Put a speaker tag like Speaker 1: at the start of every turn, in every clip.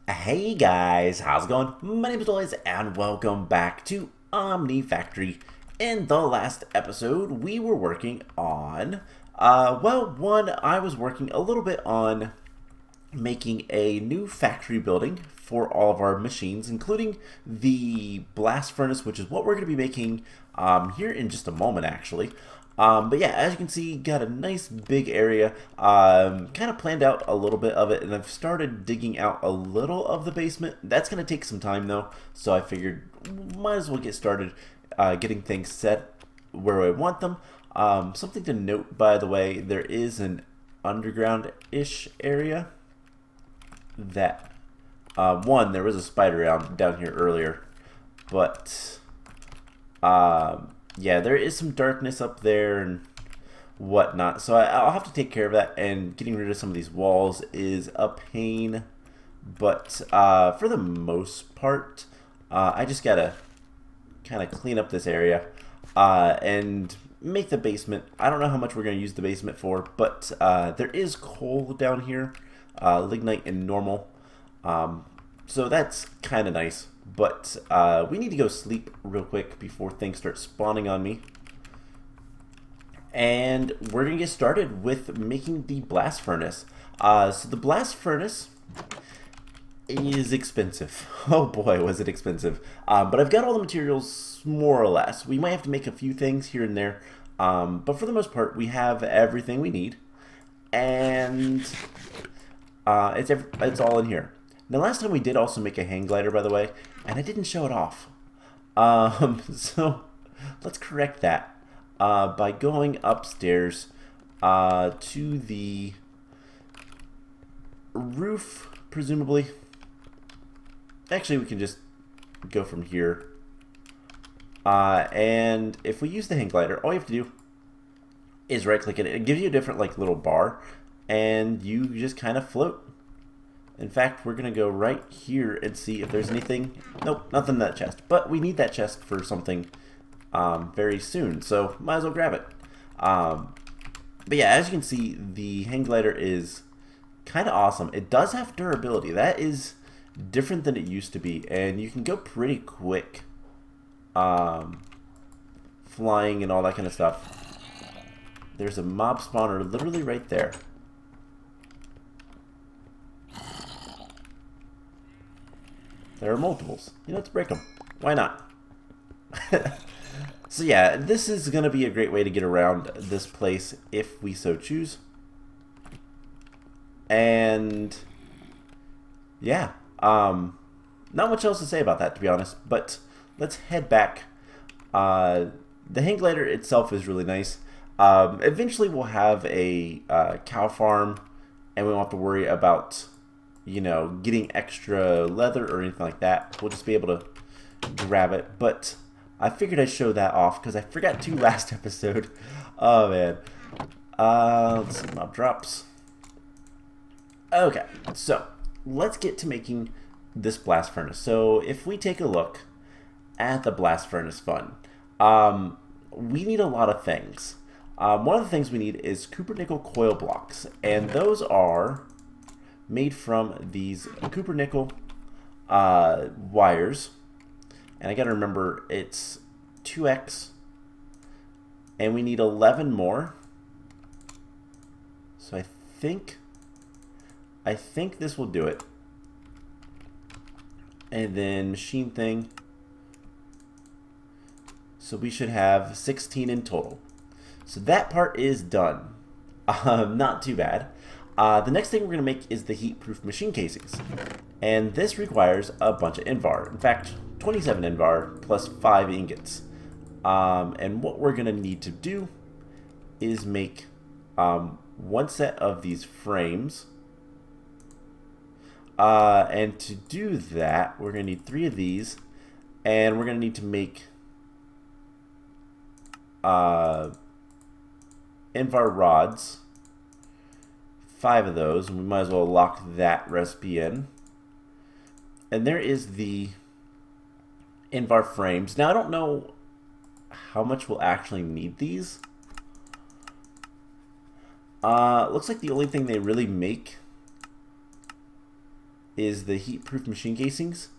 Speaker 1: Hey guys, how's it going? My name is Elias and welcome back to Omnifactory. In the last episode, we were working on, I was working a little bit on making a new factory building for all of our machines, including the blast furnace, which is what we're going to be making here in just a moment, actually. But yeah, as you can see, got a nice big area, kind of planned out a little bit of it, and I've started digging out a little of the basement. That's going to take some time though, so I figured might as well get started getting things set where I want them. Something to note, by the way, there is an underground-ish area that, there was a spider down here earlier, but yeah, there is some darkness up there and whatnot, so I'll have to take care of that, and getting rid of some of these walls is a pain, but for the most part, I just gotta kind of clean up this area and make the basement. I don't know how much we're going to use the basement for, but there is coal down here, lignite and normal, so that's kind of nice. But we need to go sleep real quick before things start spawning on me. And we're going to get started with making the blast furnace. So the blast furnace is expensive. Oh boy, was it expensive. But I've got all the materials more or less. We might have to make a few things here and there. But for the most part, we have everything we need. And it's all in here. Now, last time we did also make a hang glider, by the way, and I didn't show it off. So let's correct that by going upstairs to the roof, presumably. Actually, we can just go from here. And if we use the hang glider, all you have to do is right-click it. It gives you a different little bar, and you just kind of float. In fact, we're going to go right here and see if there's anything. Nope, nothing in that chest. But we need that chest for something very soon, so might as well grab it. But yeah, as you can see, the hang glider is kind of awesome. It does have durability. That is different than it used to be, and you can go pretty quick flying and all that kind of stuff. There's a mob spawner literally right there. There are multiples. Let's break them. Why not? So yeah, this is going to be a great way to get around this place if we so choose. And yeah, not much else to say about that, to be honest. But let's head back. The hang glider itself is really nice. Eventually we'll have a cow farm, and we won't have to worry about getting extra leather or anything like that. We'll just be able to grab it. But I figured I'd show that off because I forgot to last episode. Oh man. Let's see, mob drops. Okay, so let's get to making this blast furnace. So if we take a look at the blast furnace fun, we need a lot of things. One of the things we need is copper nickel coil blocks, and those are made from these copper nickel wires, and I gotta remember it's 2x, and we need 11 more. So I think this will do it. And then machine thing, so we should have 16 in total. So that part is done. Not too bad. The next thing we're going to make is the heat-proof machine casings. And this requires a bunch of invar. In fact, 27 invar plus 5 ingots. And what we're going to need to do is make one set of these frames. And to do that, we're going to need 3 of these. And we're going to need to make invar rods. 5 of those, and we might as well lock that recipe in. And there is the invar frames. Now I don't know how much we'll actually need these. Looks like the only thing they really make is the heat-proof machine casings.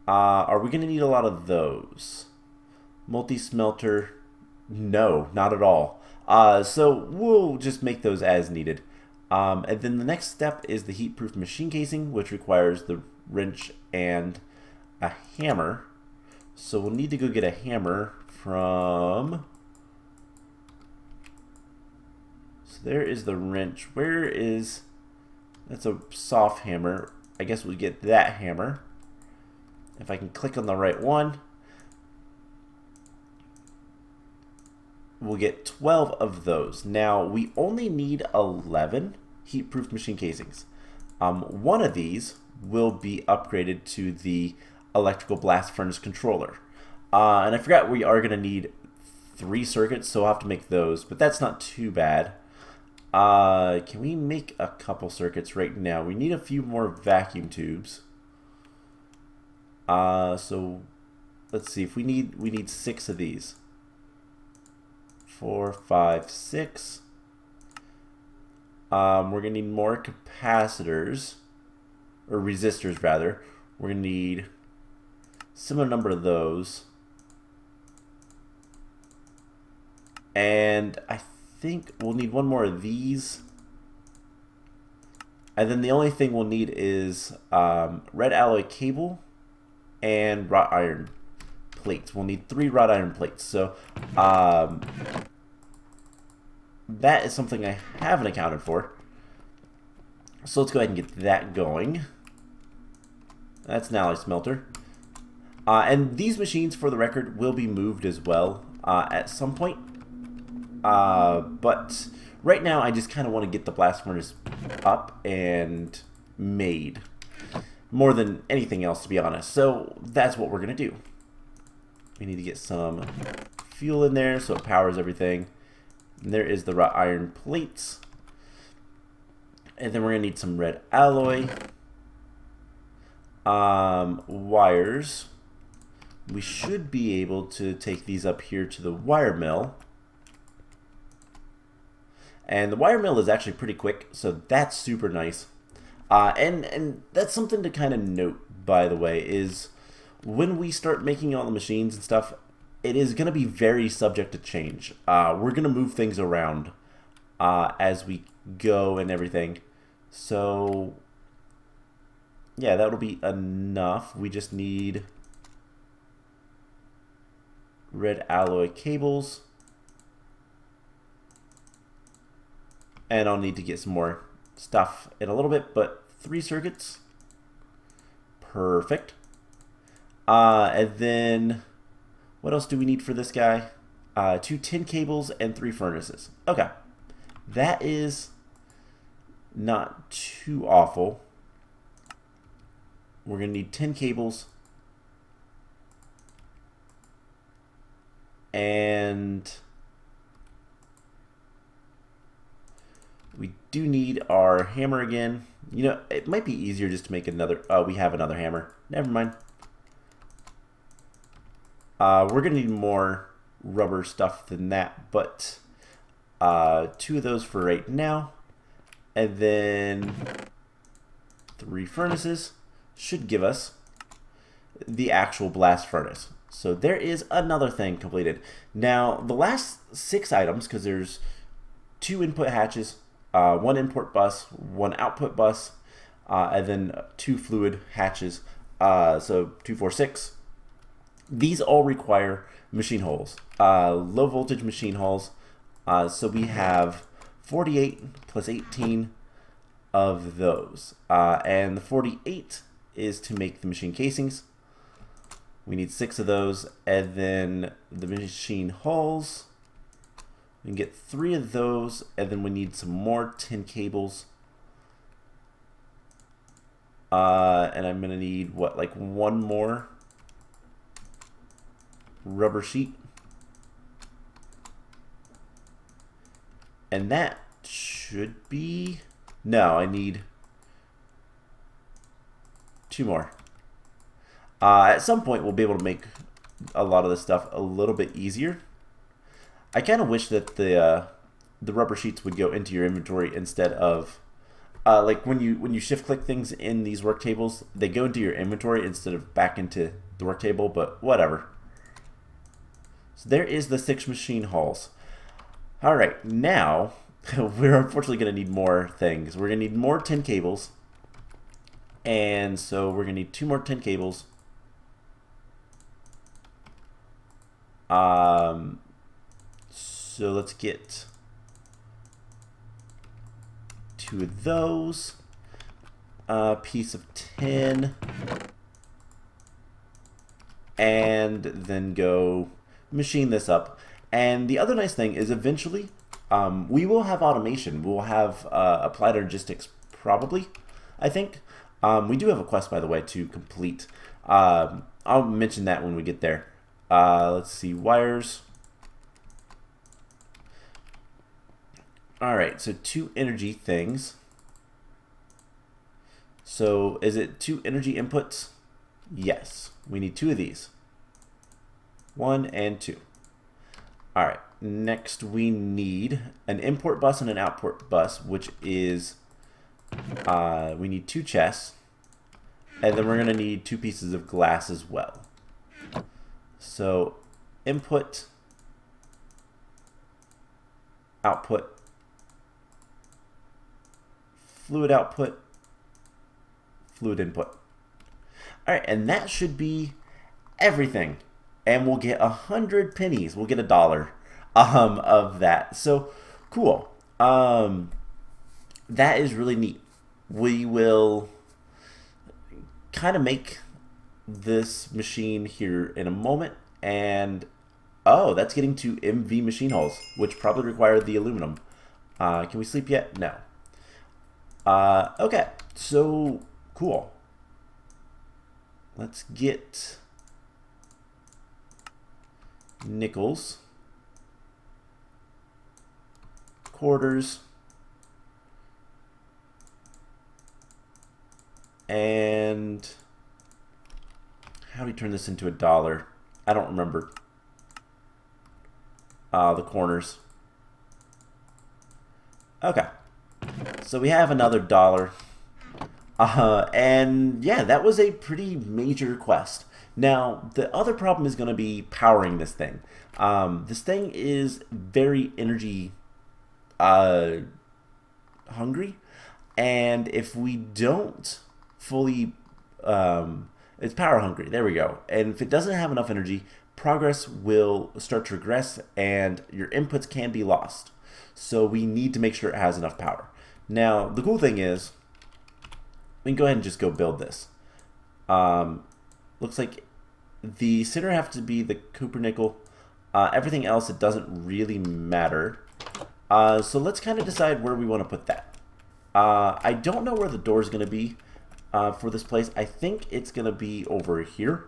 Speaker 1: Are we going to need a lot of those? Multi-smelter, no, not at all. So we'll just make those as needed. And then the next step is the heat-proof machine casing, which requires the wrench and a hammer. So we'll need to go get a hammer from... So there is the wrench. Where is... That's a soft hammer. I guess we get that hammer. If I can click on the right one, we'll get 12 of those. Now, we only need 11 heat-proof machine casings. One of these will be upgraded to the electrical blast furnace controller. And I forgot we are going to need 3 circuits, so I'll have to make those, but that's not too bad. Can we make a couple circuits right now? We need a few more vacuum tubes. So let's see if we need 6 of these. 4, 5, 6. We're gonna need more capacitors, or resistors rather. We're gonna need similar number of those, and I think we'll need one more of these. And then the only thing we'll need is red alloy cable and wrought iron plates. We'll need 3 wrought iron plates. So that is something I haven't accounted for. So let's go ahead and get that going. That's an alloy smelter. And these machines, for the record, will be moved as well at some point. But right now I just kind of want to get the blast furnace up and made. More than anything else, to be honest. So that's what we're going to do. We need to get some fuel in there so it powers everything. And there is the wrought iron plates. And then we're going to need some red alloy. Wires. We should be able to take these up here to the wire mill. And the wire mill is actually pretty quick, so that's super nice. And that's something to kind of note, by the way, is when we start making all the machines and stuff, it is going to be very subject to change. We're going to move things around as we go and everything. So, yeah, that'll be enough. We just need red alloy cables. And I'll need to get some more stuff in a little bit, but 3 circuits. Perfect. And then, what else do we need for this guy? 2 tin cables and 3 furnaces. Okay. That is not too awful. We're going to need 10 cables. And we do need our hammer again. You know, it might be easier just to make another... Oh, we have another hammer. Never mind. We're going to need more rubber stuff than that, but 2 of those for right now. And then 3 furnaces should give us the actual blast furnace. So there is another thing completed. Now, the last 6 items, because there's 2 input hatches, 1 import bus, 1 output bus, and then 2 fluid hatches, so 2, 4, 6. These all require machine holes, low voltage machine holes. So we have 48 plus 18 of those, and the 48 is to make the machine casings. We need 6 of those, and then the machine holes. We can get 3 of those, and then we need some more tin cables. And I'm going to need, what, like 1 more rubber sheet. And that should be... No, I need 2 more. At some point, we'll be able to make a lot of this stuff a little bit easier. I kind of wish that the rubber sheets would go into your inventory instead of like when you shift click things in these work tables, they go into your inventory instead of back into the work table, but whatever. So there is the 6 machine hulls. All right, now we're unfortunately going to need more things. We're going to need more tin cables, and so we're going to need 2 more tin cables. So let's get 2 of those. A piece of tin, and then go machine this up. And the other nice thing is eventually we will have automation. We'll have applied logistics probably, I think. We do have a quest, by the way, to complete. I'll mention that when we get there. Let's see, wires. All right, so 2 energy things. So is it 2 energy inputs? Yes, we need 2 of these. 1 and 2. All right, next we need an import bus and an output bus, which is, we need 2 chests. And then we're gonna need 2 pieces of glass as well. So input, output, fluid output, fluid input. All right, and that should be everything. And we'll get 100 pennies. We'll get $1 of that. So cool. That is really neat. We will kind of make this machine here in a moment, and oh, that's getting to MV machine hulls, which probably require the aluminum. Can we sleep yet? No. Okay, so cool. Let's get nickels, quarters, and how do we turn this into $1? I don't remember. The corners. Okay. So we have another $1. And yeah, that was a pretty major quest. Now, the other problem is going to be powering this thing. This thing is very energy hungry. And if we don't fully... it's power hungry. There we go. And if it doesn't have enough energy, progress will start to regress and your inputs can be lost. So we need to make sure it has enough power. Now, the cool thing is, we can go ahead and just go build this. Looks like the center have to be the copper nickel. Everything else, it doesn't really matter. So let's kind of decide where we want to put that. I don't know where the door is going to be for this place. I think it's going to be over here.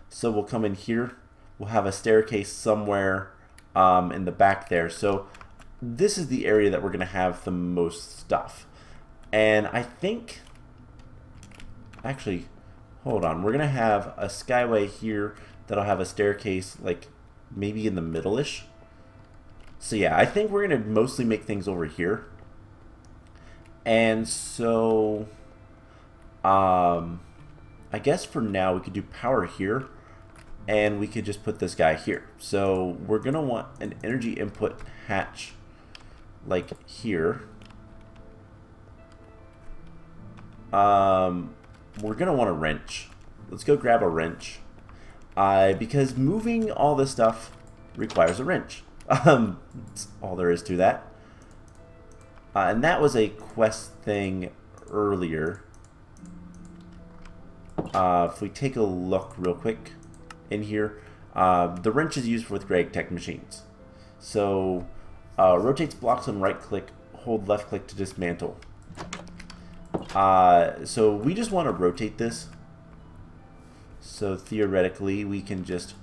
Speaker 1: So we'll come in here. We'll have a staircase somewhere in the back there. So this is the area that we're going to have the most stuff. And I think... Actually, hold on. We're going to have a skyway here that'll have a staircase, like, maybe in the middle-ish. So yeah, I think we're going to mostly make things over here. And so, I guess for now we could do power here. And we could just put this guy here. So we're going to want an energy input hatch, like here. We're going to want a wrench. Let's go grab a wrench. Because moving all this stuff requires a wrench. That's all there is to that. And that was a quest thing earlier. If we take a look real quick in here, the wrench is used with GregTech machines. So, rotates blocks on right click, hold left click to dismantle. So we just want to rotate this. So theoretically we can just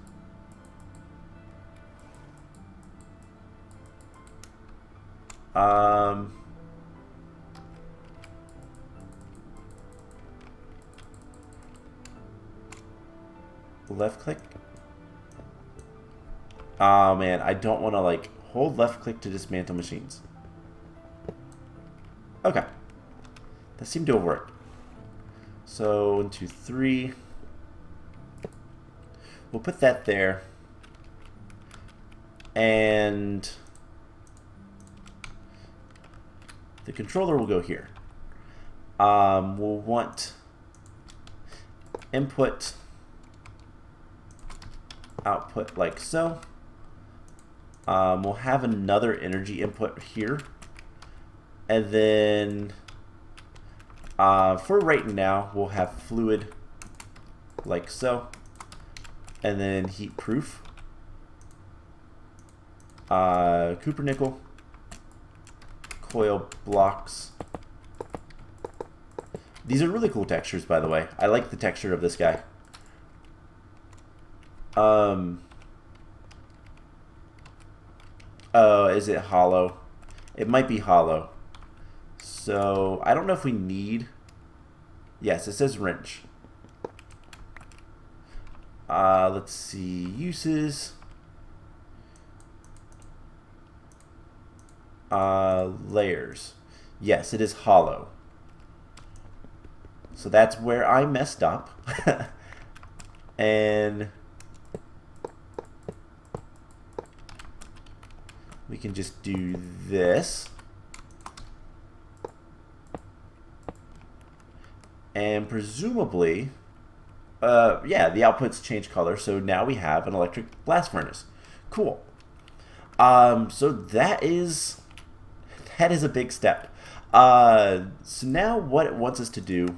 Speaker 1: left click. Oh man, I don't want to like hold left click to dismantle machines. Okay. That seemed to have worked. So 1, 2, 3. We'll put that there. And the controller will go here. We'll want input, output like so. We'll have another energy input here. And then for right now, we'll have fluid like so. And then heat proof. Cooper nickel. Coil blocks. These are really cool textures, by the way. I like the texture of this guy. Is it hollow? It might be hollow. So, I don't know if we need... Yes, it says wrench. Let's see. Uses. Layers. Yes, it is hollow. So that's where I messed up. And we can just do this. And presumably, yeah, the outputs change color. So now we have an electric blast furnace. Cool. So that is a big step. So now what it wants us to do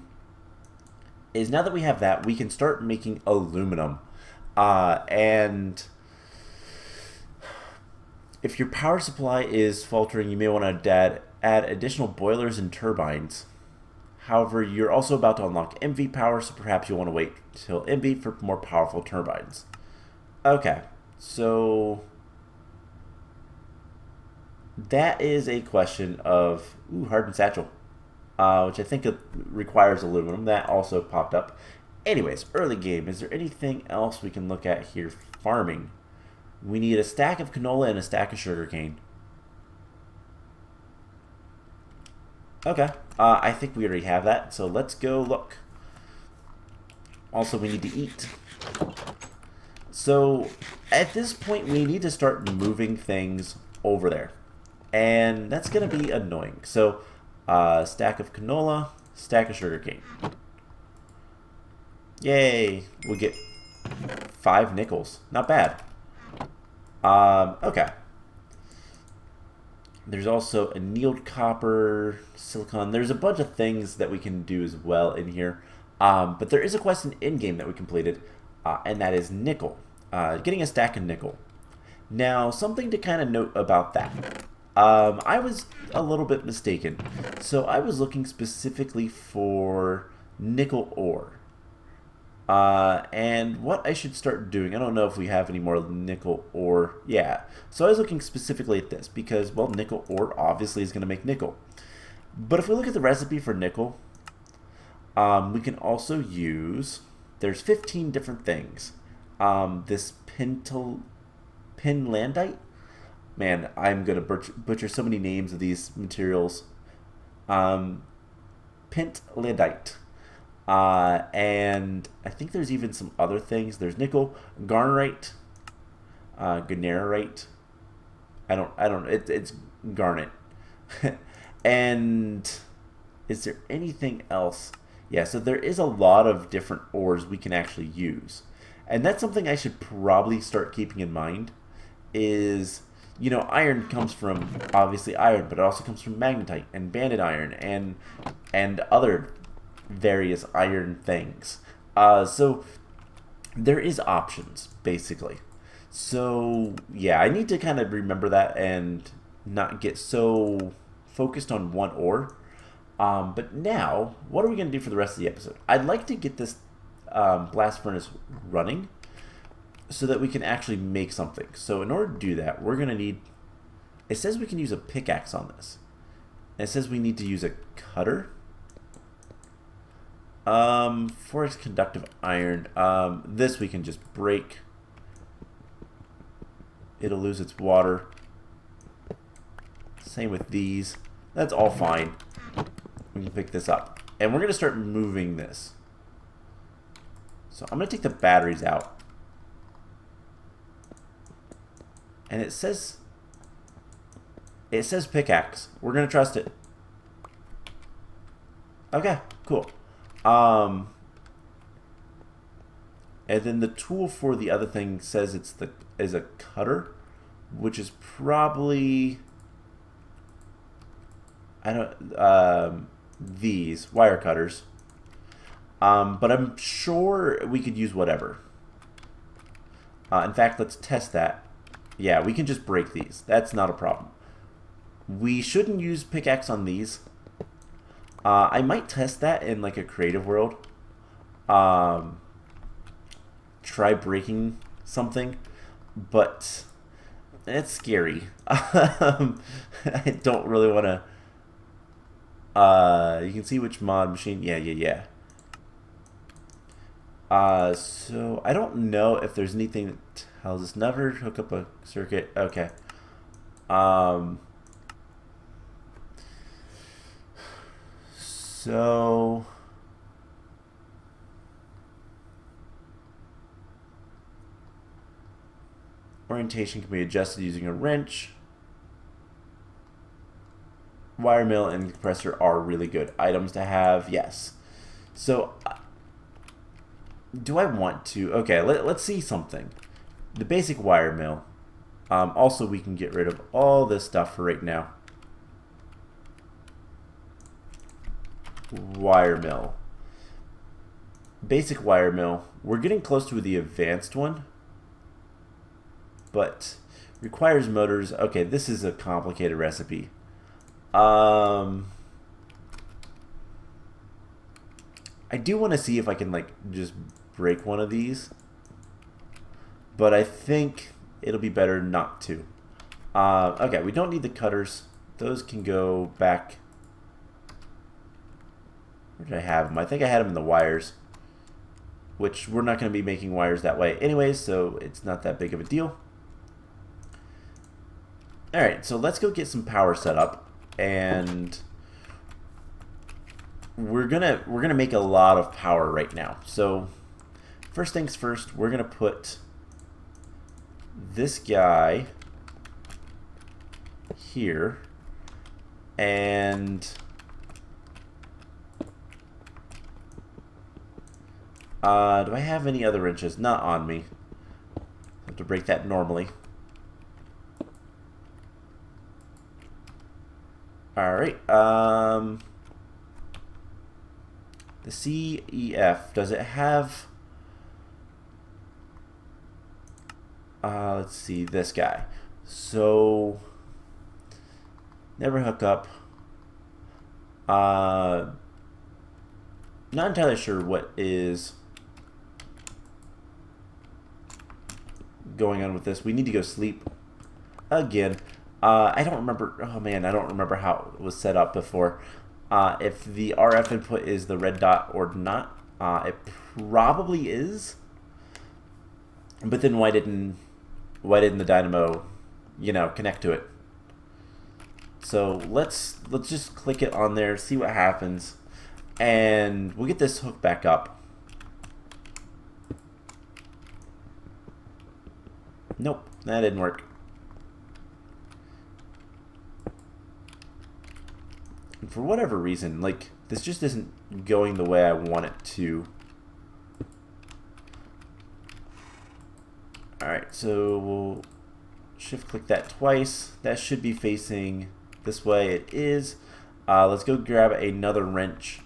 Speaker 1: is, now that we have that, we can start making aluminum. And if your power supply is faltering, you may want to add additional boilers and turbines. However, you're also about to unlock MV power, so perhaps you'll want to wait till MV for more powerful turbines. Okay, so that is a question of hardened satchel, which I think it requires aluminum. That also popped up. Anyways, early game. Is there anything else we can look at here? Farming. We need a stack of canola and a stack of sugarcane. Okay, I think we already have that, so let's go look. Also, we need to eat. So, at this point, we need to start moving things over there. And that's going to be annoying. So, stack of canola, stack of sugarcane. Yay! We get 5 nickels. Not bad. Okay. There's also annealed copper, silicon. There's a bunch of things that we can do as well in here. But there is a question in-game that we completed, and that is nickel. Getting a stack of nickel. Now, something to kind of note about that. I was a little bit mistaken. So I was looking specifically for nickel ore. And what I should start doing, I don't know if we have any more nickel ore. Yeah, so I was looking specifically at this because, well, nickel ore obviously is going to make nickel. But if we look at the recipe for nickel, we can also use, there's 15 different things. This pinlandite, man, I'm going to butcher so many names of these materials. Pentlandite. And I think there's even some other things. There's nickel, garnierite, ganerite. It's garnet. And is there anything else? Yeah, so there is a lot of different ores we can actually use. And that's something I should probably start keeping in mind is, you know, iron comes from, obviously, iron, but it also comes from magnetite and banded iron and other various iron things. So there is options, basically. So yeah, I need to kind of remember that and not get so focused on one ore. But now, what are we going to do for the rest of the episode? I'd like to get this blast furnace running so that we can actually make something. So in order to do that, we're going to need, it says we can use a pickaxe on this. And it says we need to use a cutter. For its conductive iron, this we can just break. It'll lose its water. Same with these. That's all fine. we can pick this up. And we're going to start moving this. So I'm going to take the batteries out. And it says pickaxe. We're going to trust it. Okay, cool. And then the tool for the other thing says is a cutter, which is probably, I don't, these wire cutters. But I'm sure we could use whatever. In fact, let's test that. Yeah, we can just break these. That's not a problem. We shouldn't use pickaxe on these. I might test that in like a creative world. Try breaking something, but it's scary. I don't really want to. You can see which mod machine. Yeah. So I don't know if there's anything that tells us never hook up a circuit. Okay. So orientation can be adjusted using a wrench. Wire mill and compressor are really good items to have. Yes. So do I want to? Okay, let's see something. The basic wire mill. Also, we can get rid of all this stuff for right now. Wire mill. Basic wire mill. We're getting close to the advanced one, but requires motors. Okay, this is a complicated recipe. I do want to see if I can like just break one of these, but I think it'll be better not to. Okay, we don't need the cutters. Those can go back. Where did I have them? I think I had them in the wires, which we're not going to be making wires that way anyways, so it's not that big of a deal. Alright, so let's go get some power set up, and we're gonna make a lot of power right now. So first things first, we're gonna put this guy here, and do I have any other wrenches? Not on me. I have to break that normally. Alright, the CEF, does it have, let's see, this guy. So, never hook up. Not entirely sure what is going on with this. We need to go sleep again. I don't remember. Oh man, I don't remember how it was set up before. If the RF input is the red dot or not. It probably is. But then why didn't the dynamo, connect to it? So let's just click it on there, see what happens, and we'll get this hooked back up. Nope, that didn't work. And for whatever reason, like, this just isn't going the way I want it to. Alright, so we'll shift click that twice. That should be facing this way. It is. Let's go grab another wrench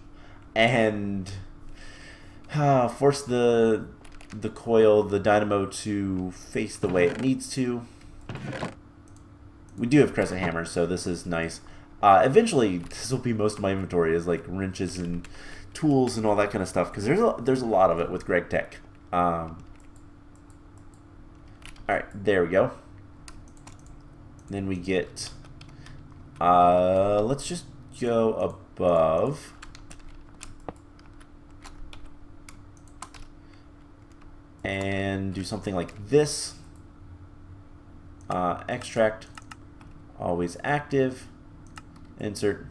Speaker 1: and force the coil, the dynamo, to face the way it needs to. We do have crescent hammers, so this is nice. Eventually, this will be most of my inventory, is like wrenches and tools and all that kind of stuff, because there's a lot of it with GregTech. Alright, there we go. Then we get, let's just go above. And do something like this. Extract, always active. Insert.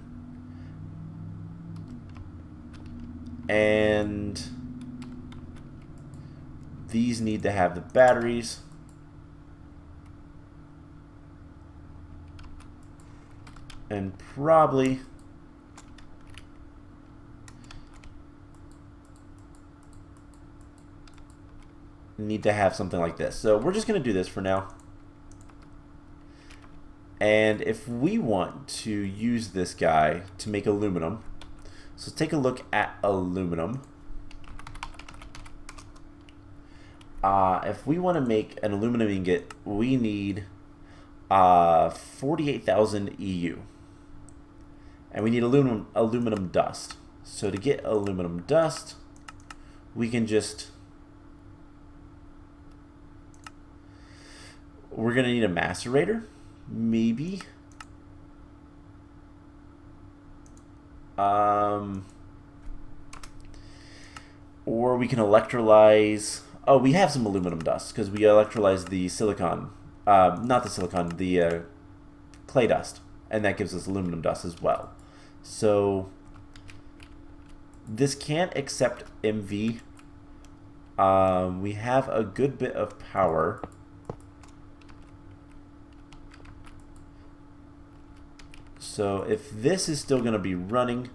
Speaker 1: And these need to have the batteries. And probably need to have something like this. So we're just going to do this for now. And if we want to use this guy to make aluminum, so let's take a look at aluminum. If we want to make an aluminum ingot, we need 48,000 EU. And we need aluminum dust. So to get aluminum dust, we can just... We're going to need a macerator, maybe. Or we can electrolyze... Oh, we have some aluminum dust because we electrolyze the silicon. Not the silicon, the clay dust. And that gives us aluminum dust as well. So this can't accept MV. We have a good bit of power. So if this is still going to be running,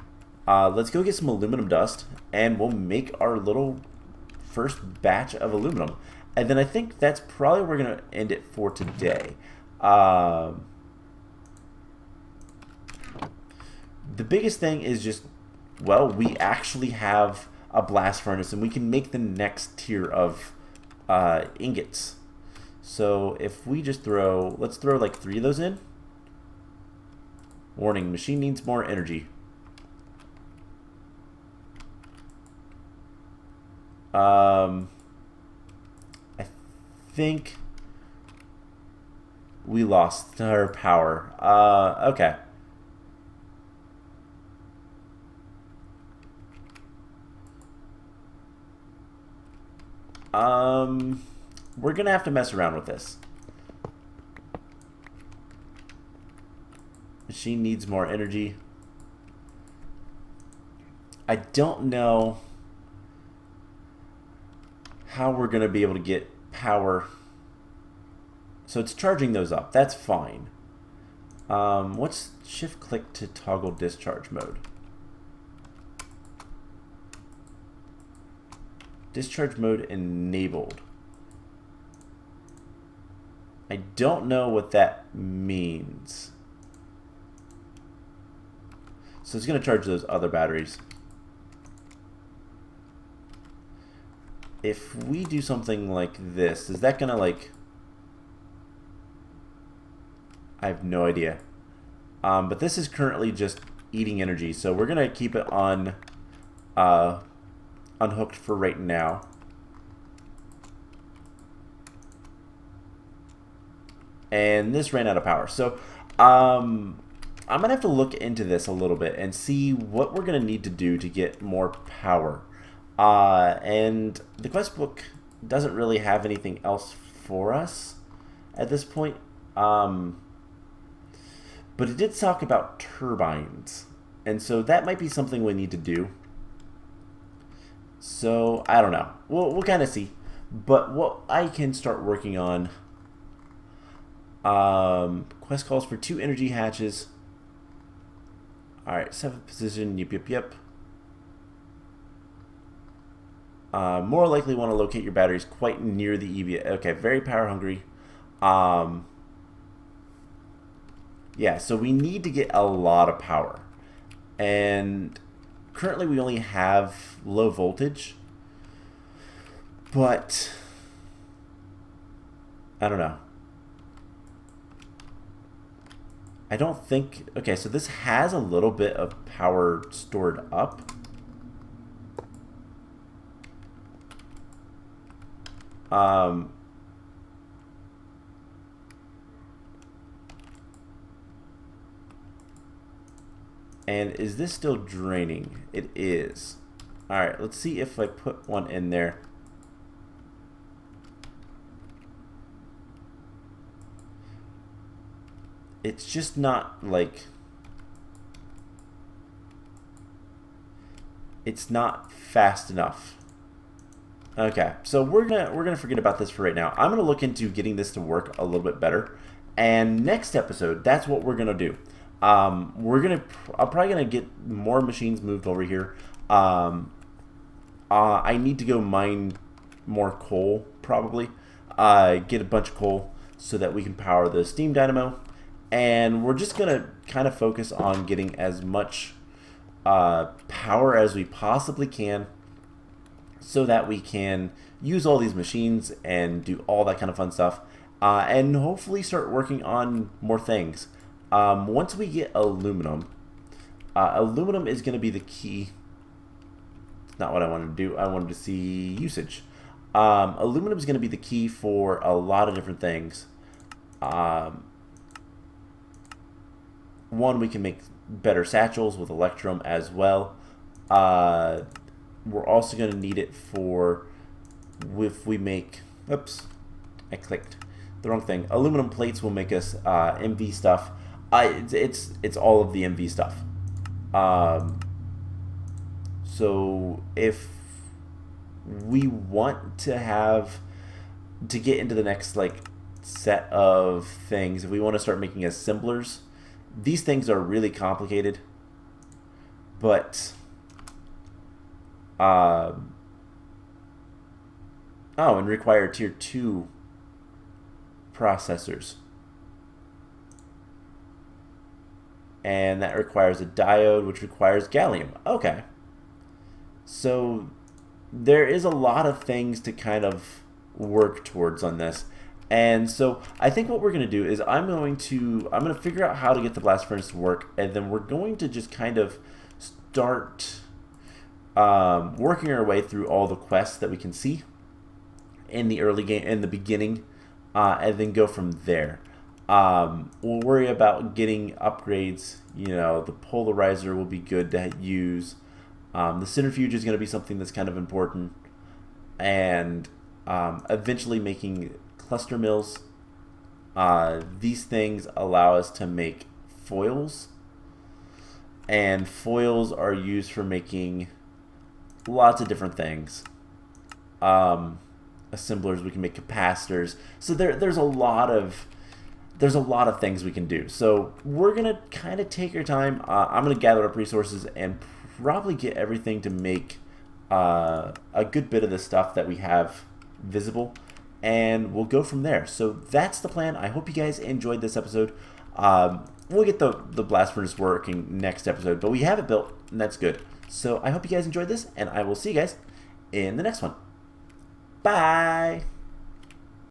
Speaker 1: let's go get some aluminum dust and we'll make our little first batch of aluminum. And then I think that's probably where we're going to end it for today. The biggest thing is just, well, we actually have a blast furnace and we can make the next tier of ingots. So if we just throw, let's throw like 3 of those in. Warning, machine needs more energy. I think we lost our power. Okay. We're gonna have to mess around with this. Machine needs more energy. I don't know how we're going to be able to get power. So it's charging those up. That's fine. What's shift click to toggle discharge mode? Discharge mode enabled. I don't know what that means. So it's going to charge those other batteries. If we do something like this, is that going to like... I have no idea. But this is currently just eating energy. So we're going to keep it on unhooked for right now. And this ran out of power. So I'm going to have to look into this a little bit and see what we're going to need to do to get more power. And the quest book doesn't really have anything else for us at this point. But it did talk about turbines. And so that might be something we need to do. So, I don't know. We'll kind of see. But what I can start working on... quest calls for 2 energy hatches. Alright, 7th position, yep. More likely want to locate your batteries quite near the EV. Okay, very power hungry. Yeah, so we need to get a lot of power. And currently we only have low voltage. But I don't know. I don't think... Okay, so this has a little bit of power stored up. And is this still draining? It is. Alright, let's see if I put one in there. It's just not like... it's not fast enough. Okay, so we're gonna forget about this for right now. I'm gonna look into getting this to work a little bit better, and next episode, that's what we're gonna do. I'm probably gonna get more machines moved over here. I need to go mine more coal, probably. Get a bunch of coal so that we can power the steam dynamo, and we're just gonna kind of focus on getting as much power as we possibly can, so that we can use all these machines and do all that kind of fun stuff, and hopefully start working on more things. Once we get aluminum, aluminum is going to be the key. It's not what I wanted to do. I wanted to see usage. Aluminum is going to be the key for a lot of different things. One, we can make better satchels with electrum as well. We're also going to need it for if we make, oops, I clicked the wrong thing. Aluminum plates will make us MV stuff. It's all of the MV stuff. So if we want to get into the next like set of things, if we want to start making assemblers, these things are really complicated, but and require tier 2 processors, and that requires a diode, which requires gallium. Okay, so there is a lot of things to kind of work towards on this. And so I think what we're going to do is I'm going to figure out how to get the blast furnace to work, and then we're going to just kind of start working our way through all the quests that we can see in the early game, in the beginning, and then go from there. We'll worry about getting upgrades. You know, the polarizer will be good to use. The centrifuge is going to be something that's kind of important, and eventually making cluster mills. These things allow us to make foils, and foils are used for making lots of different things. Assemblers, we can make capacitors. So there's a lot of things we can do. So we're gonna kind of take our time. I'm gonna gather up resources and probably get everything to make a good bit of the stuff that we have visible, and we'll go from there. So that's the plan. I hope you guys enjoyed this episode. We'll get the blast furnace working next episode, but we have it built, and that's good. So I hope you guys enjoyed this, and I will see you guys in the next one. Bye!